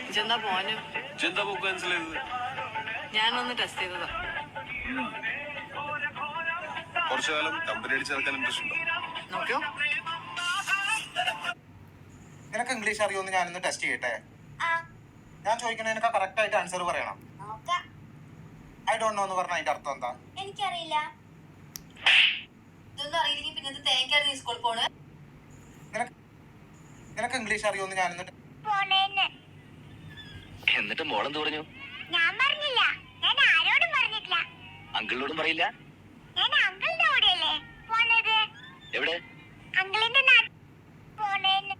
ഇജെന്താ പോനും ഇജെന്താ പോക്ക് ക്യാൻസൽ ചെയ്തത്? ഞാനൊന്ന് ടെസ്റ്റ് ചെയ്തതാ. കുറച്ചു കാലം കമ്പനി അടിച്ച് നടക്കാൻ ഇൻട്രസ്റ്റ് ഉണ്ടോ? നോക്കിയോ. നിനക്ക് ഇംഗ്ലീഷ് അറിയോന്ന് ഞാനൊന്ന് ടെസ്റ്റ് ചെയ്യട്ടെ. ഞാൻ ചോദിക്കണ നിനക്ക് കറക്റ്റ് ആയിട്ട് ആൻസർ പറയണം. ഐ ഡോണ്ട് നോ എന്ന് പറഞ്ഞ അതിന്റെ അർത്ഥം എന്താ? എനിക്കറിയില്ല. ഇതൊന്നും അറിയില്ലെങ്കിൽ പിന്നെ തേങ്ങ നീ സ്കൂളിൽ പോണ്. നിനക്ക് ഇംഗ്ലീഷ് അറിയോന്ന് ഞാനൊന്ന് എന്നിട്ട് മോളെന്ത് പറഞ്ഞു? ഞാൻ പറഞ്ഞില്ല. ഞാൻ ആരോടും പറഞ്ഞിട്ടില്ല. അങ്കിളിനോടും പറയില്ല? ഞാൻ അങ്കിളിന്റെ കൂടെയല്ലേ പോണത്. എവിടെ? അങ്കിളിന്റെ നാട്ടിൽ പോണേന്ന്.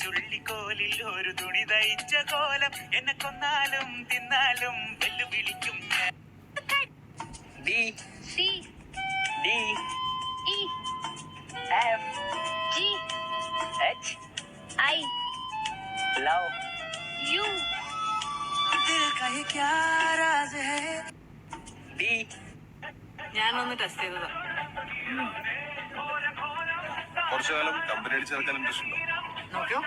ചുള്ളിക്കോലിൽ ഒരു തുണി തയ്ച്ച കോലം എന്നെ കൊന്നാലും തിന്നാലും വെല്ലുവിളിക്കും. ഞാനൊന്ന് ടെസ്റ്റ് ചെയ്തതാ. കുറച്ചു കാലം കമ്പനി അടിച്ച് നടക്കാൻ ഇൻട്രസ്റ്റ് ഉണ്ടോ? നോക്കിയോ.